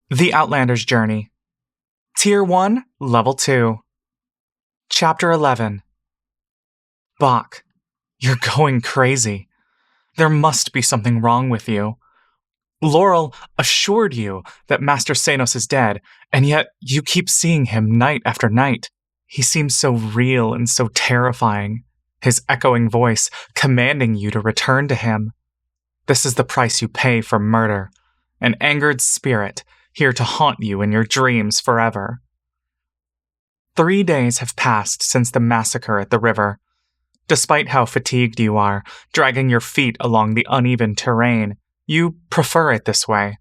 The Outlanders Journey. Tier 1, Level 2. Chapter 11. Bach, you're going crazy. There must be something wrong with you. Laurel assured you that Master Sanos is dead, and yet you keep seeing him night after night. He seems so real and so terrifying, his echoing voice commanding you to return to him. This is the price you pay for murder, an angered spirit here to haunt you in your dreams forever. 3 days have passed since the massacre at the river. Despite how fatigued you are, dragging your feet along the uneven terrain, you prefer it this way.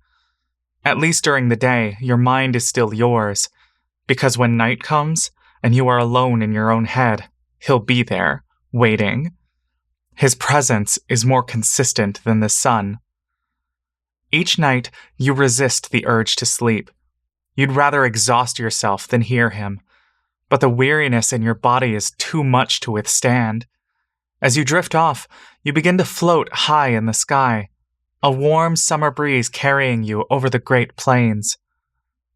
At least during the day, your mind is still yours, because when night comes, and you are alone in your own head, he'll be there, waiting. His presence is more consistent than the sun. Each night, you resist the urge to sleep. You'd rather exhaust yourself than hear him, but the weariness in your body is too much to withstand. As you drift off, you begin to float high in the sky, a warm summer breeze carrying you over the Great Plains.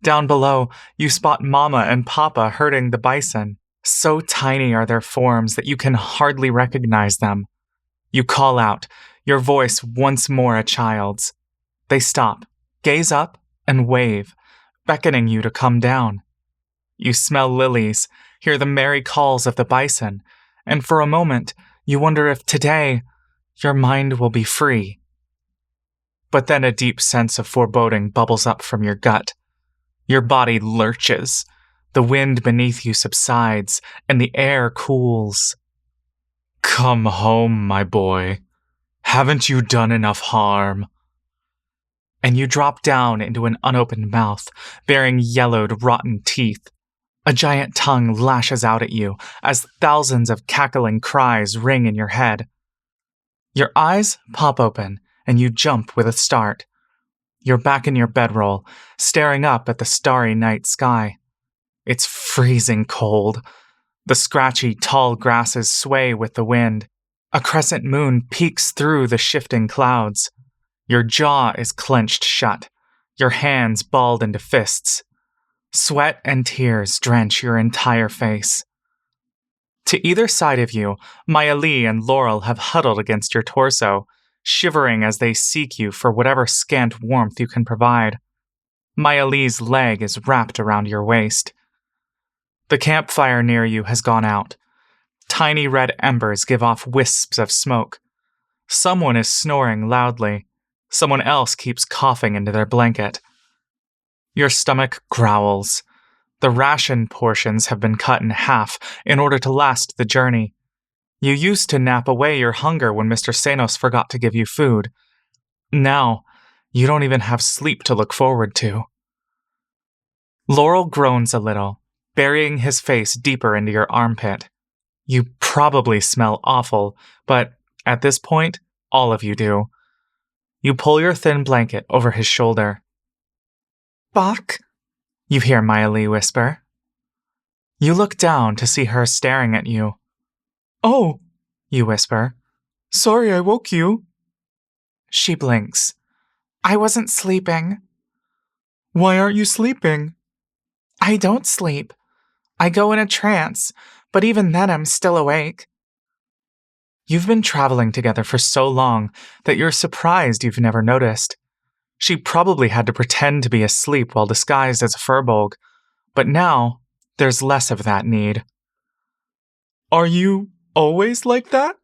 Down below, you spot Mama and Papa herding the bison. So tiny are their forms that you can hardly recognize them. You call out, your voice once more a child's. They stop, gaze up, and wave, beckoning you to come down. You smell lilies, hear the merry calls of the bison, and for a moment, you wonder if today, your mind will be free. But then a deep sense of foreboding bubbles up from your gut. Your body lurches, the wind beneath you subsides, and the air cools. Come home, my boy. Haven't you done enough harm? And you drop down into an unopened mouth, bearing yellowed, rotten teeth. A giant tongue lashes out at you as thousands of cackling cries ring in your head. Your eyes pop open, and you jump with a start. You're back in your bedroll, staring up at the starry night sky. It's freezing cold. The scratchy, tall grasses sway with the wind. A crescent moon peeks through the shifting clouds. Your jaw is clenched shut, your hands balled into fists. Sweat and tears drench your entire face. To either side of you, Maya Lee and Laurel have huddled against your torso, shivering as they seek you for whatever scant warmth you can provide. Maya Lee's leg is wrapped around your waist. The campfire near you has gone out. Tiny red embers give off wisps of smoke. Someone is snoring loudly. Someone else keeps coughing into their blanket. Your stomach growls. The ration portions have been cut in half in order to last the journey. You used to nap away your hunger when Mr. Sanos forgot to give you food. Now, you don't even have sleep to look forward to. Laurel groans a little, burying his face deeper into your armpit. You probably smell awful, but at this point, all of you do. You pull your thin blanket over his shoulder. Bach? You hear Maya Lee whisper. You look down to see her staring at you. Oh, you whisper. Sorry I woke you. She blinks. I wasn't sleeping. Why aren't you sleeping? I don't sleep. I go in a trance, but even then I'm still awake. You've been traveling together for so long that you're surprised you've never noticed. She probably had to pretend to be asleep while disguised as a furbolg, but now there's less of that need. Are you always like that?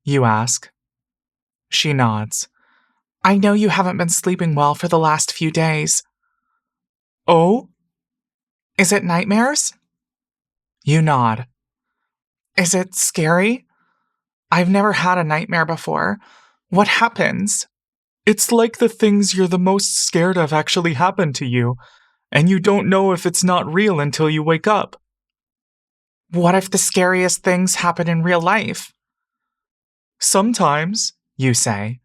You ask. She nods. I know you haven't been sleeping well for the last few days. Oh? Is it nightmares? You nod. Is it scary? I've never had a nightmare before. What happens? It's like the things you're the most scared of actually happen to you, and you don't know if it's not real until you wake up. What if the scariest things happen in real life? Sometimes, you say,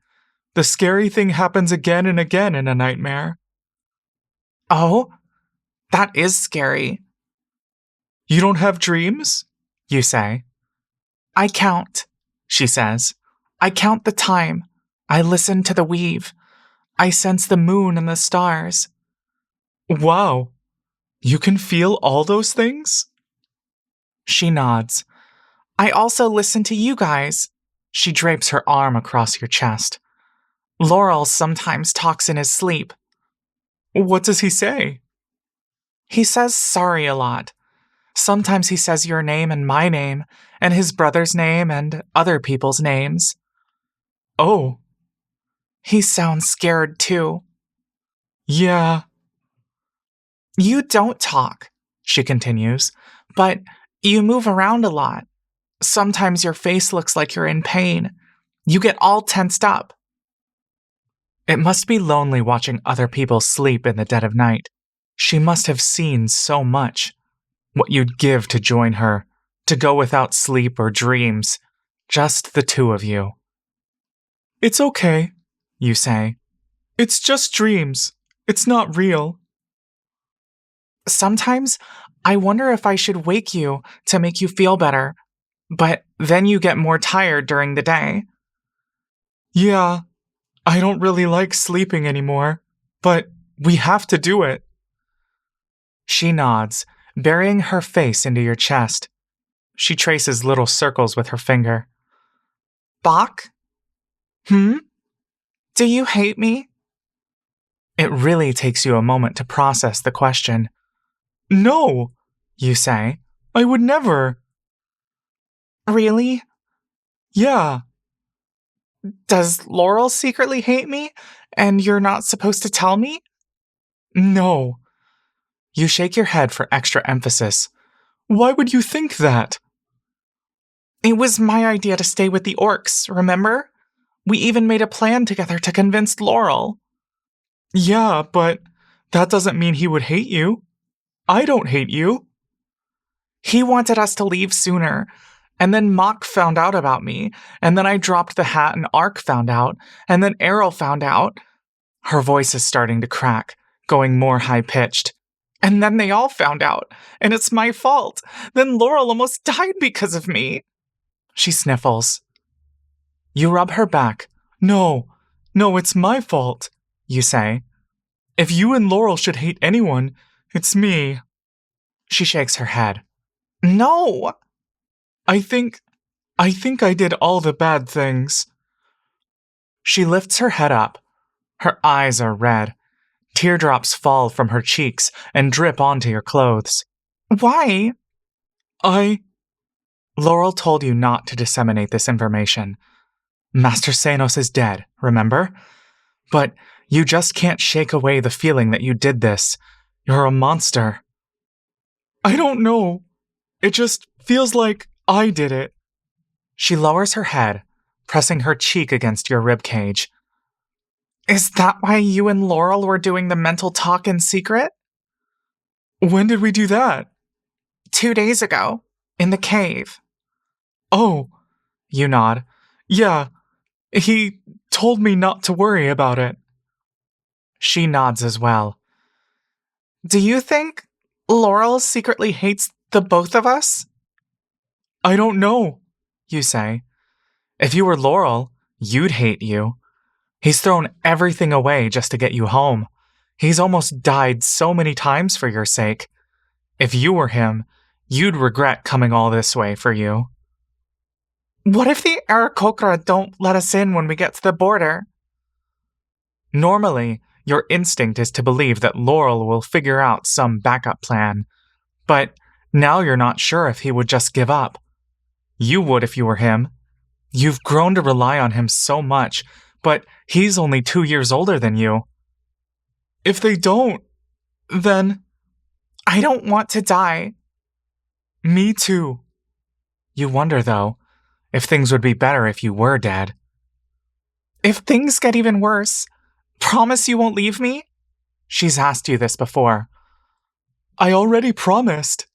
the scary thing happens again and again in a nightmare. Oh, that is scary. You don't have dreams? You say. I count, she says. I count the time. I listen to the weave. I sense the moon and the stars. Wow, you can feel all those things? She nods. I also listen to you guys. She drapes her arm across your chest. Laurel sometimes talks in his sleep. What does he say? He says sorry a lot. Sometimes he says your name and my name, and his brother's name and other people's names. Oh. He sounds scared too. Yeah. You don't talk, she continues, but you move around a lot. Sometimes your face looks like you're in pain. You get all tensed up. It must be lonely watching other people sleep in the dead of night. She must have seen so much. What you'd give to join her, to go without sleep or dreams, just the two of you. It's okay, you say. It's just dreams. It's not real. Sometimes I wonder if I should wake you to make you feel better, but then you get more tired during the day. Yeah, I don't really like sleeping anymore, but we have to do it. She nods, burying her face into your chest. She traces little circles with her finger. Bach? Do you hate me? It really takes you a moment to process the question. No, you say. I would never. Really? Yeah. Does Laurel secretly hate me, and you're not supposed to tell me? No. You shake your head for extra emphasis. Why would you think that? It was my idea to stay with the orcs, remember? We even made a plan together to convince Laurel. Yeah, but that doesn't mean he would hate you. I don't hate you. He wanted us to leave sooner, and then Mock found out about me, and then I dropped the hat and Ark found out, and then Errol found out. Her voice is starting to crack, going more high-pitched. And then they all found out, and it's my fault. Then Laurel almost died because of me. She sniffles. You rub her back. No, it's my fault, you say. If you and Laurel should hate anyone, it's me. She shakes her head. No! I think I did all the bad things. She lifts her head up. Her eyes are red. Teardrops fall from her cheeks and drip onto your clothes. Why? Laurel told you not to disseminate this information. Master Senos is dead, remember? But you just can't shake away the feeling that you did this. You're a monster. I don't know. It just feels like I did it. She lowers her head, pressing her cheek against your ribcage. Is that why you and Laurel were doing the mental talk in secret? When did we do that? 2 days ago, in the cave. Oh, you nod. Yeah, he told me not to worry about it. She nods as well. Do you think Laurel secretly hates the both of us? I don't know, you say. If you were Laurel, you'd hate you. He's thrown everything away just to get you home. He's almost died so many times for your sake. If you were him, you'd regret coming all this way for you. What if the Aarakocra don't let us in when we get to the border? Normally, your instinct is to believe that Laurel will figure out some backup plan. But now you're not sure if he would just give up. You would if you were him. You've grown to rely on him so much, but he's only 2 years older than you. If they don't, then... I don't want to die. Me too. You wonder, though, if things would be better if you were dead. If things get even worse, promise you won't leave me? She's asked you this before. I already promised.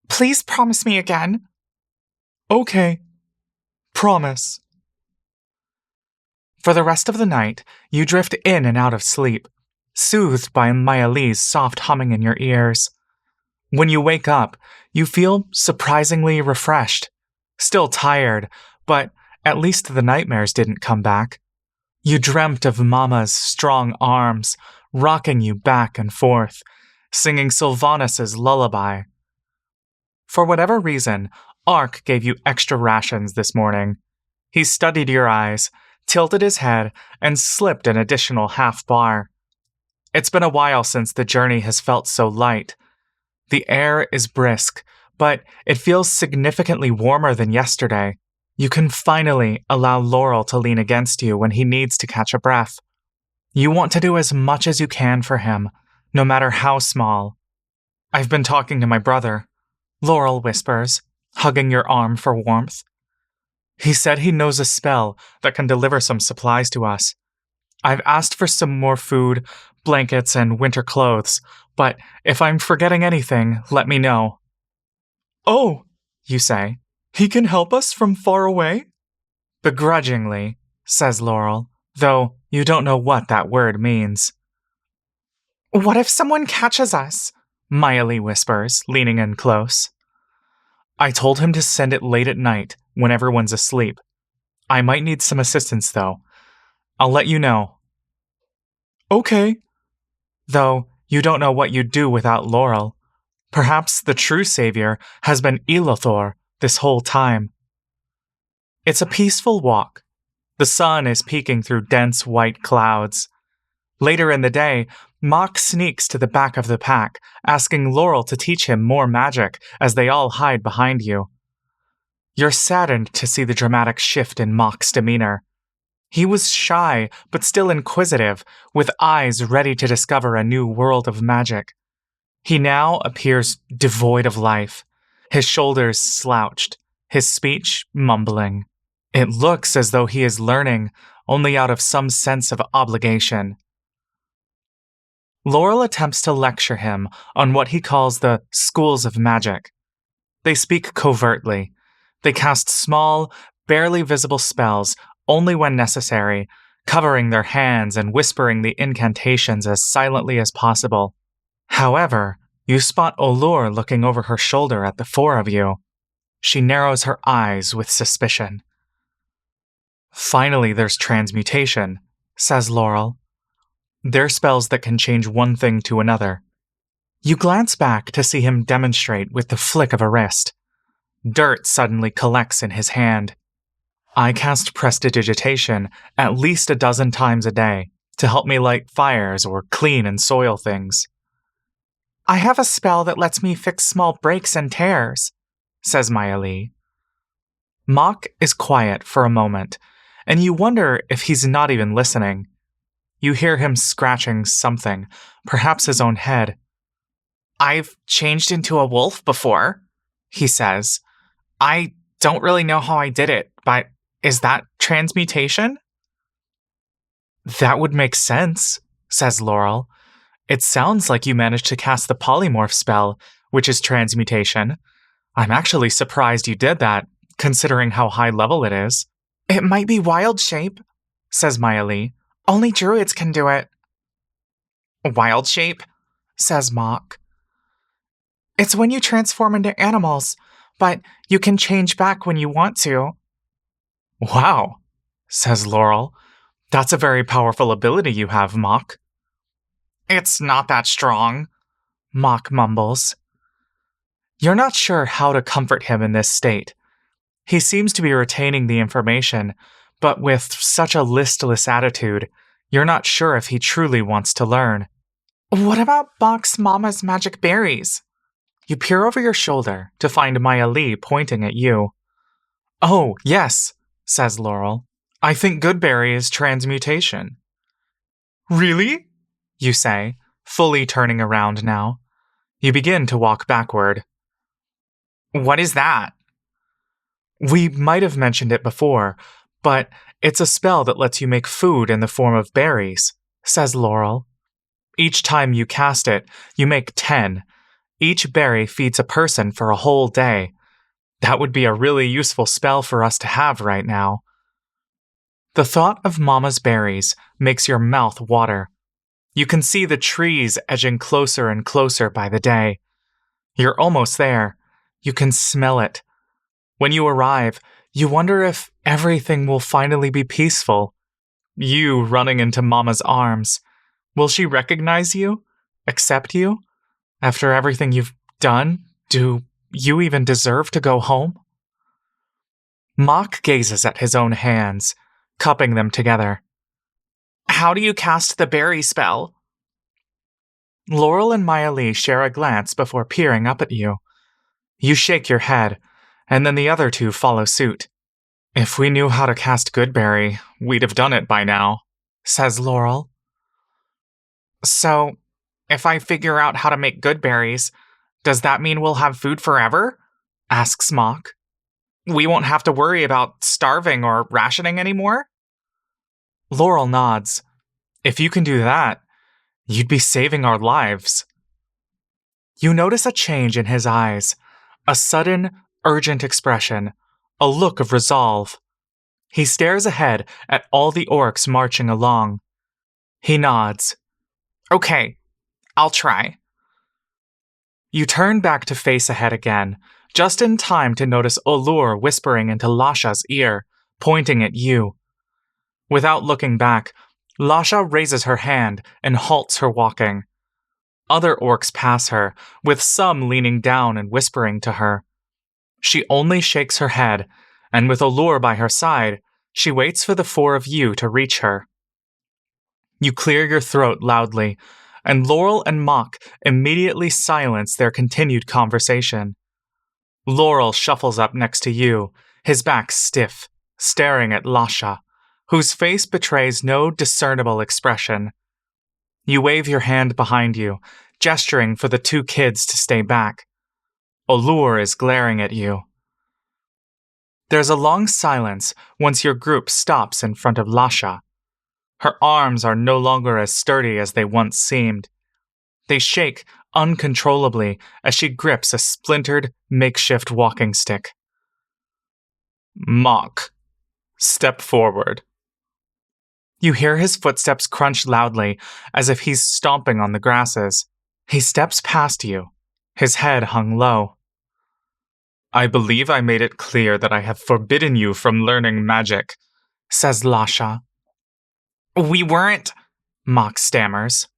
Please promise me again. Okay. Promise. For the rest of the night, you drift in and out of sleep, soothed by Maya Lee's soft humming in your ears. When you wake up, you feel surprisingly refreshed. Still tired, but at least the nightmares didn't come back. You dreamt of Mama's strong arms, rocking you back and forth, singing Sylvanus's lullaby. For whatever reason, Ark gave you extra rations this morning. He studied your eyes, tilted his head, and slipped an additional half bar. It's been a while since the journey has felt so light. The air is brisk, but it feels significantly warmer than yesterday. You can finally allow Laurel to lean against you when he needs to catch a breath. You want to do as much as you can for him, no matter how small. I've been talking to my brother, Laurel whispers, hugging your arm for warmth. He said he knows a spell that can deliver some supplies to us. I've asked for some more food, blankets, and winter clothes, but if I'm forgetting anything, let me know. Oh, you say, he can help us from far away? Begrudgingly, says Laurel, though you don't know what that word means. What if someone catches us? Miley whispers, leaning in close. I told him to send it late at night, when everyone's asleep. I might need some assistance, though. I'll let you know. Okay. Though you don't know what you'd do without Laurel. Perhaps the true savior has been Elothor this whole time. It's a peaceful walk. The sun is peeking through dense white clouds. Later in the day, Mock sneaks to the back of the pack, asking Laurel to teach him more magic as they all hide behind you. You're saddened to see the dramatic shift in Mock's demeanor. He was shy, but still inquisitive, with eyes ready to discover a new world of magic. He now appears devoid of life, his shoulders slouched, his speech mumbling. It looks as though he is learning, only out of some sense of obligation. Laurel attempts to lecture him on what he calls the schools of magic. They speak covertly. They cast small, barely visible spells only when necessary, covering their hands and whispering the incantations as silently as possible. However, you spot Allure looking over her shoulder at the four of you. She narrows her eyes with suspicion. Finally, there's transmutation, says Laurel. They're spells that can change one thing to another. You glance back to see him demonstrate with the flick of a wrist. Dirt suddenly collects in his hand. I cast prestidigitation at least a dozen times a day to help me light fires or clean and soil things. I have a spell that lets me fix small breaks and tears, says Miley. Mock is quiet for a moment, and you wonder if he's not even listening. You hear him scratching something, perhaps his own head. I've changed into a wolf before, he says. I don't really know how I did it, but is that transmutation? That would make sense, says Laurel. It sounds like you managed to cast the polymorph spell, which is transmutation. I'm actually surprised you did that, considering how high level it is. It might be wild shape, says Miley. Only druids can do it. Wild shape, says Mock. It's when you transform into animals, but you can change back when you want to. Wow, says Laurel. That's a very powerful ability you have, Mock. It's not that strong, Mock mumbles. You're not sure how to comfort him in this state. He seems to be retaining the information, but with such a listless attitude, you're not sure if he truly wants to learn. What about Mock's mama's magic berries? You peer over your shoulder to find Maya Lee pointing at you. Oh, yes, says Laurel. I think Goodberry is transmutation. Really? You say, fully turning around now. You begin to walk backward. What is that? We might have mentioned it before, but it's a spell that lets you make food in the form of berries, says Laurel. Each time you cast it, you make 10. Each berry feeds a person for a whole day. That would be a really useful spell for us to have right now. The thought of Mama's berries makes your mouth water. You can see the trees edging closer and closer by the day. You're almost there. You can smell it. When you arrive, you wonder if everything will finally be peaceful. You running into Mama's arms. Will she recognize you? Accept you? After everything you've done, do you even deserve to go home? Mock gazes at his own hands, cupping them together. How do you cast the berry spell? Laurel and Maya Lee share a glance before peering up at you. You shake your head, and then the other two follow suit. If we knew how to cast Goodberry, we'd have done it by now, says Laurel. So, if I figure out how to make good berries, does that mean we'll have food forever? Asks Mock. We won't have to worry about starving or rationing anymore? Laurel nods. If you can do that, you'd be saving our lives. You notice a change in his eyes, a sudden, urgent expression, a look of resolve. He stares ahead at all the orcs marching along. He nods. Okay, I'll try. You turn back to face ahead again, just in time to notice Olur whispering into Lasha's ear, pointing at you. Without looking back, Lasha raises her hand and halts her walking. Other orcs pass her, with some leaning down and whispering to her. She only shakes her head, and with Olur by her side, she waits for the four of you to reach her. You clear your throat loudly, and Laurel and Mock immediately silence their continued conversation. Laurel shuffles up next to you, his back stiff, staring at Lasha, whose face betrays no discernible expression. You wave your hand behind you, gesturing for the two kids to stay back. Olur is glaring at you. There's a long silence once your group stops in front of Lasha. Her arms are no longer as sturdy as they once seemed. They shake uncontrollably as she grips a splintered, makeshift walking stick. Mock, step forward. You hear his footsteps crunch loudly, as if he's stomping on the grasses. He steps past you, his head hung low. I believe I made it clear that I have forbidden you from learning magic, says Lasha. We weren't, Mock stammers.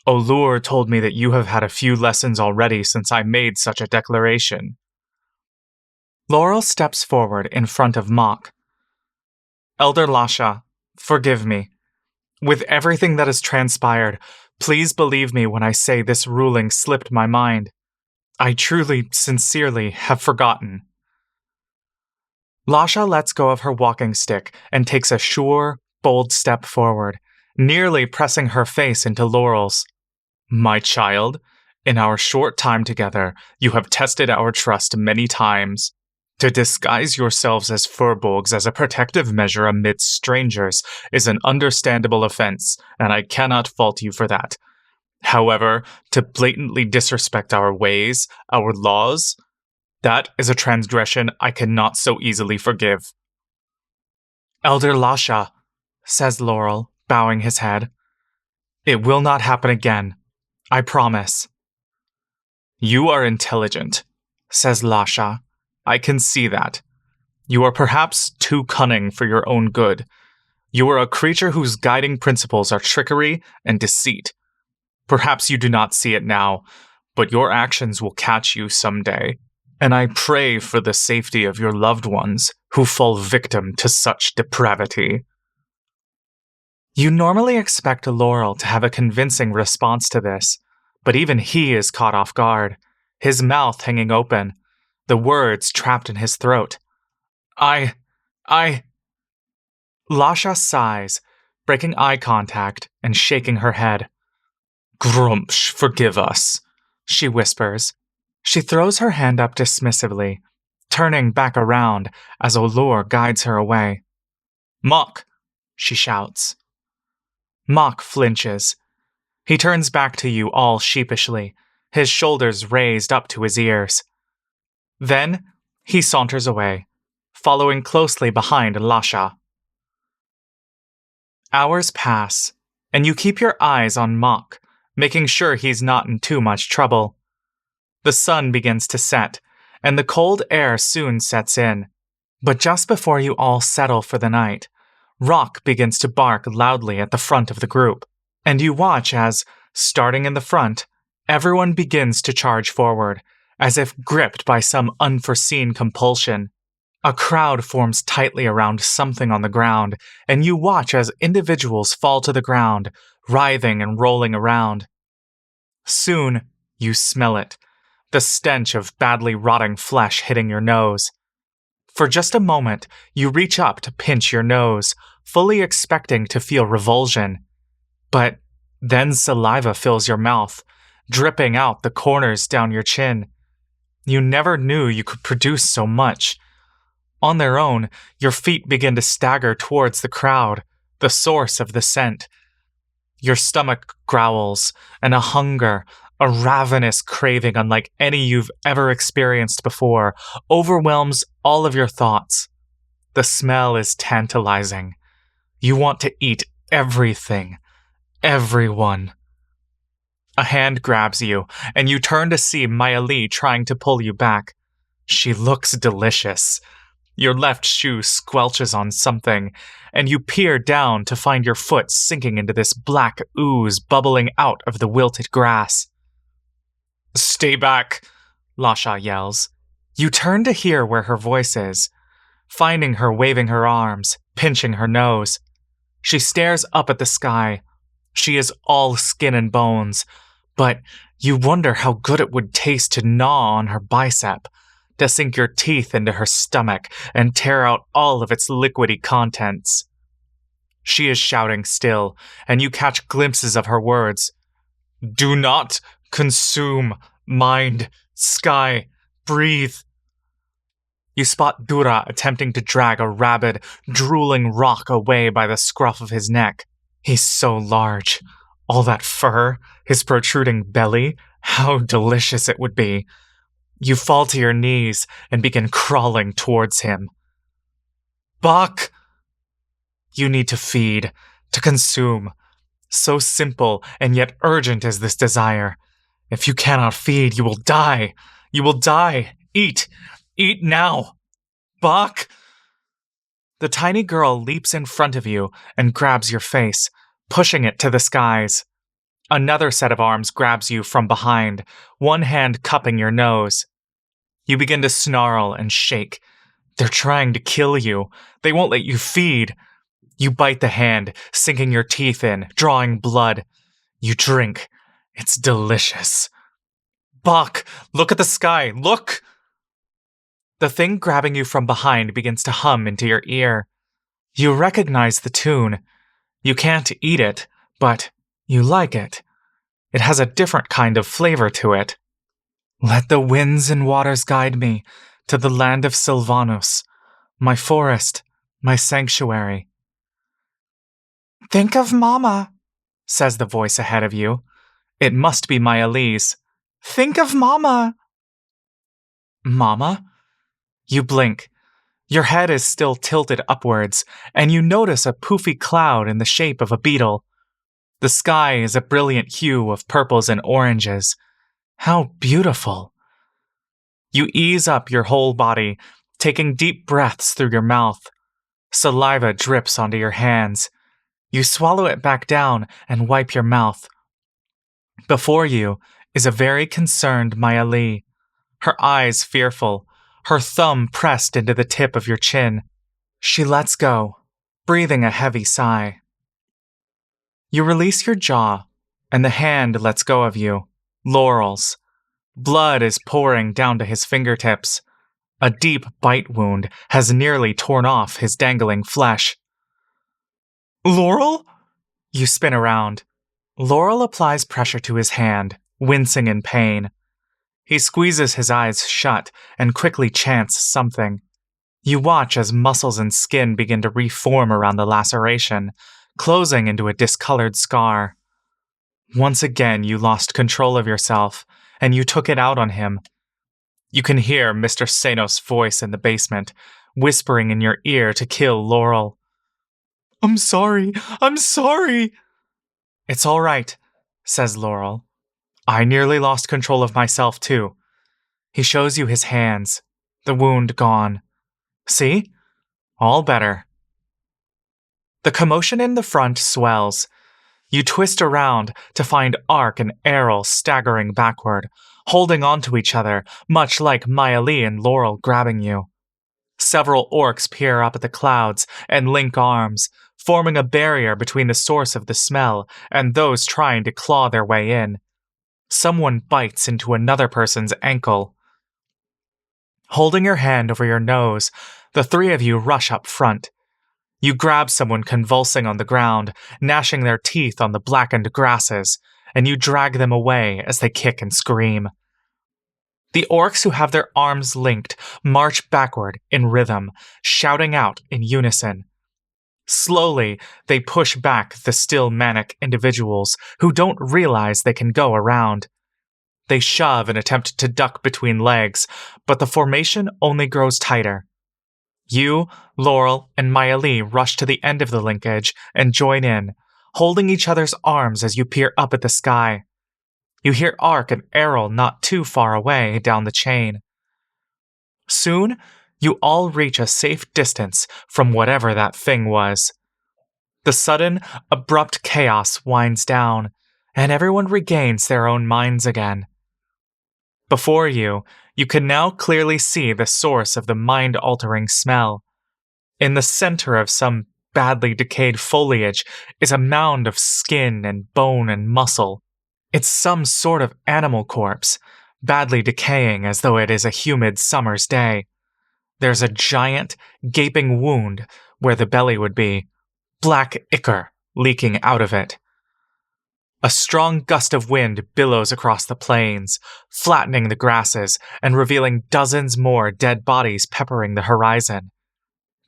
Olur told me that you have had a few lessons already since I made such a declaration. Laurel steps forward in front of Mock. Elder Lasha, forgive me. With everything that has transpired, please believe me when I say this ruling slipped my mind. I truly, sincerely have forgotten. Lasha lets go of her walking stick and takes a sure, bold step forward, nearly pressing her face into Laurel's. My child, in our short time together, you have tested our trust many times. To disguise yourselves as furbolgs as a protective measure amidst strangers is an understandable offense, and I cannot fault you for that. However, to blatantly disrespect our ways, our laws, that is a transgression I cannot so easily forgive. Elder Lasha, says Laurel, bowing his head. It will not happen again. I promise. You are intelligent, says Lasha. I can see that. You are perhaps too cunning for your own good. You are a creature whose guiding principles are trickery and deceit. Perhaps you do not see it now, but your actions will catch you someday. And I pray for the safety of your loved ones who fall victim to such depravity. You normally expect Laurel to have a convincing response to this, but even he is caught off guard, his mouth hanging open, the words trapped in his throat. I... Lasha sighs, breaking eye contact and shaking her head. Grumpsh, forgive us, she whispers. She throws her hand up dismissively, turning back around as Olur guides her away. Mock, she shouts. Mock flinches. He turns back to you all sheepishly, his shoulders raised up to his ears. Then he saunters away, following closely behind Lasha. Hours pass, and you keep your eyes on Mock, making sure he's not in too much trouble. The sun begins to set, and the cold air soon sets in. But just before you all settle for the night, Rock begins to bark loudly at the front of the group, and you watch as, starting in the front, Everyone begins to charge forward, as if gripped by some unforeseen compulsion. A crowd forms tightly around something on the ground, and you watch as individuals fall to the ground, writhing and rolling around. Soon, you smell it, the stench of badly rotting flesh hitting your nose. For just a moment, you reach up to pinch your nose, fully expecting to feel revulsion. But then saliva fills your mouth, dripping out the corners down your chin. You never knew you could produce so much. On their own, your feet begin to stagger towards the crowd, the source of the scent. Your stomach growls, and a hunger, a ravenous craving unlike any you've ever experienced before, overwhelms all of your thoughts. The smell is tantalizing. You want to eat everything, everyone. A hand grabs you, and you turn to see Maya Lee trying to pull you back. She looks delicious. Your left shoe squelches on something, and you peer down to find your foot sinking into this black ooze bubbling out of the wilted grass. "Stay back," Lasha yells. You turn to hear where her voice is, finding her waving her arms, pinching her nose. She stares up at the sky. She is all skin and bones, but you wonder how good it would taste to gnaw on her bicep, to sink your teeth into her stomach and tear out all of its liquidy contents. She is shouting still, and you catch glimpses of her words. "Do not consume, mind, sky, breathe." You spot Dura attempting to drag a rabid, drooling rock away by the scruff of his neck. He's so large. All that fur, his protruding belly, how delicious it would be. You fall to your knees and begin crawling towards him. "Buck!" You need to feed, to consume. So simple and yet urgent is this desire. If you cannot feed, you will die. You will die. Eat. Eat now. "Buck!" The tiny girl leaps in front of you and grabs your face, pushing it to the skies. Another set of arms grabs you from behind, one hand cupping your nose. You begin to snarl and shake. They're trying to kill you. They won't let you feed. You bite the hand, sinking your teeth in, drawing blood. You drink. It's delicious. "Buck, look at the sky. Look!" The thing grabbing you from behind begins to hum into your ear. You recognize the tune. You can't eat it, but you like it. It has a different kind of flavor to it. "Let the winds and waters guide me to the land of Sylvanus, my forest, my sanctuary." "Think of Mama," says the voice ahead of you. It must be Maya Lee's. "Think of Mama." "Mama?" You blink. Your head is still tilted upwards, and you notice a poofy cloud in the shape of a beetle. The sky is a brilliant hue of purples and oranges. How beautiful. You ease up your whole body, taking deep breaths through your mouth. Saliva drips onto your hands. You swallow it back down and wipe your mouth. Before you is a very concerned Maya Lee, her eyes fearful, her thumb pressed into the tip of your chin. She lets go, breathing a heavy sigh. You release your jaw, and the hand lets go of you. Laurel's. Blood is pouring down to his fingertips. A deep bite wound has nearly torn off his dangling flesh. "Laurel?" You spin around. Laurel applies pressure to his hand, wincing in pain. He squeezes his eyes shut and quickly chants something. You watch as muscles and skin begin to reform around the laceration, closing into a discolored scar. Once again, you lost control of yourself, and you took it out on him. You can hear Mr. Senos' voice in the basement, whispering in your ear to kill Laurel. I'm sorry. "It's all right," says Laurel. "I nearly lost control of myself, too." He shows you his hands, the wound gone. "See? All better." The commotion in the front swells. You twist around to find Ark and Errol staggering backward, holding onto each other, much like Maya Lee and Laurel grabbing you. Several orcs peer up at the clouds and link arms, forming a barrier between the source of the smell and those trying to claw their way in. Someone bites into another person's ankle. Holding your hand over your nose, the three of you rush up front. You grab someone convulsing on the ground, gnashing their teeth on the blackened grasses, and you drag them away as they kick and scream. The orcs who have their arms linked march backward in rhythm, shouting out in unison. Slowly, they push back the still manic individuals who don't realize they can go around. They shove and attempt to duck between legs, but the formation only grows tighter. You, Laurel, and Maya Lee rush to the end of the linkage and join in, holding each other's arms as you peer up at the sky. You hear Ark and Errol not too far away down the chain. Soon, you all reach a safe distance from whatever that thing was. The sudden, abrupt chaos winds down, and everyone regains their own minds again. Before you, you can now clearly see the source of the mind-altering smell. In the center of some badly decayed foliage is a mound of skin and bone and muscle. It's some sort of animal corpse, badly decaying as though it is a humid summer's day. There's a giant, gaping wound where the belly would be, black ichor leaking out of it. A strong gust of wind billows across the plains, flattening the grasses and revealing dozens more dead bodies peppering the horizon.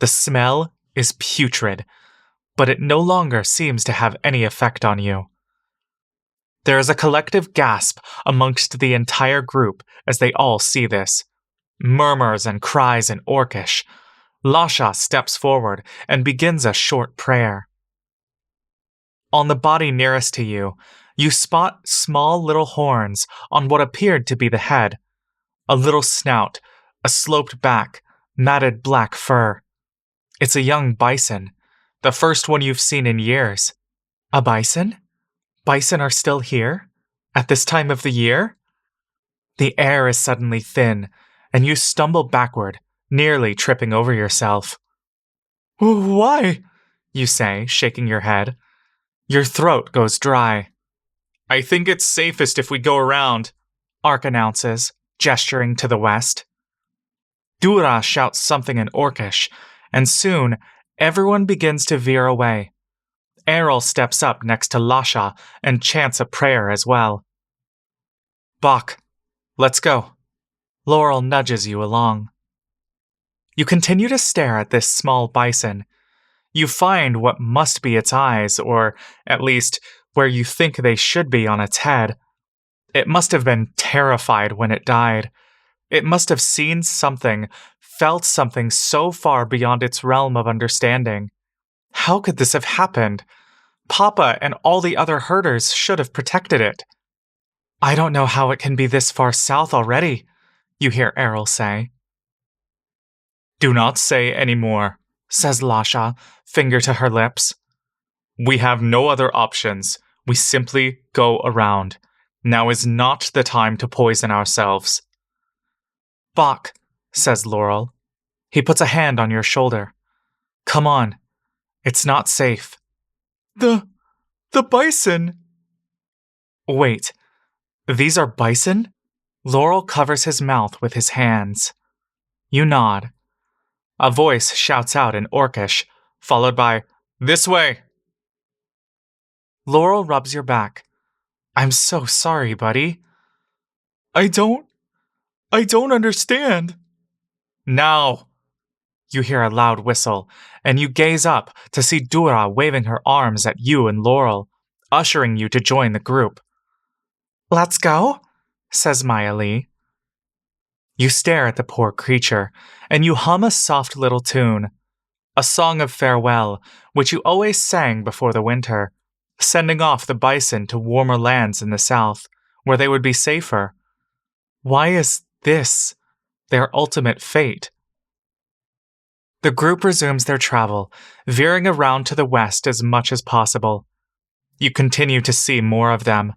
The smell is putrid, but it no longer seems to have any effect on you. There is a collective gasp amongst the entire group as they all see this. Murmurs and cries in Orcish. Lasha steps forward and begins a short prayer. On the body nearest to you, you spot small little horns on what appeared to be the head. A little snout, a sloped back, matted black fur. It's a young bison, the first one you've seen in years. A bison? Bison are still here? At this time of the year? The air is suddenly thin, and you stumble backward, nearly tripping over yourself. "Why?" you say, shaking your head. Your throat goes dry. "I think it's safest if we go around," Ark announces, gesturing to the west. Dura shouts something in Orcish, and soon everyone begins to veer away. Errol steps up next to Lasha and chants a prayer as well. "Bach, let's go." Laurel nudges you along. You continue to stare at this small bison. You find what must be its eyes, or at least where you think they should be on its head. It must have been terrified when it died. It must have seen something, felt something so far beyond its realm of understanding. How could this have happened? Papa and all the other herders should have protected it. "I don't know how it can be this far south already," you hear Errol say. "Do not say any more," says Lasha, finger to her lips. "We have no other options. We simply go around. Now is not the time to poison ourselves." "Bach," says Laurel. He puts a hand on your shoulder. "Come on. It's not safe." The bison." "Wait. These are bison?" Laurel covers his mouth with his hands. You nod. A voice shouts out in Orcish, followed by, "This way!" Laurel rubs your back. "I'm so sorry, buddy." I don't understand." "Now!" You hear a loud whistle, and you gaze up to see Dura waving her arms at you and Laurel, ushering you to join the group. "Let's go," says Maya Lee. You stare at the poor creature, and you hum a soft little tune, a song of farewell, which you always sang before the winter, sending off the bison to warmer lands in the south, where they would be safer. Why is this their ultimate fate? The group resumes their travel, veering around to the west as much as possible. You continue to see more of them.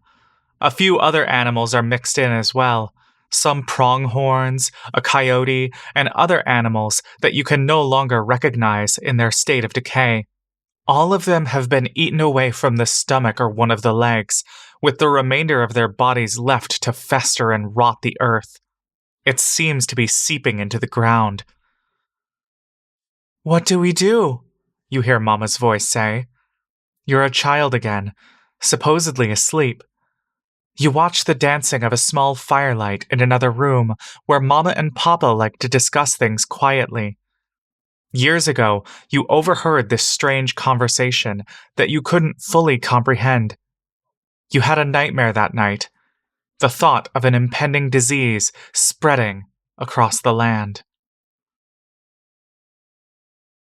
A few other animals are mixed in as well. Some pronghorns, a coyote, and other animals that you can no longer recognize in their state of decay. All of them have been eaten away from the stomach or one of the legs, with the remainder of their bodies left to fester and rot the earth. It seems to be seeping into the ground. "What do we do?" you hear Mama's voice say. You're a child again, supposedly asleep. You watch the dancing of a small firelight in another room where Mama and Papa like to discuss things quietly. Years ago, you overheard this strange conversation that you couldn't fully comprehend. You had a nightmare that night, the thought of an impending disease spreading across the land.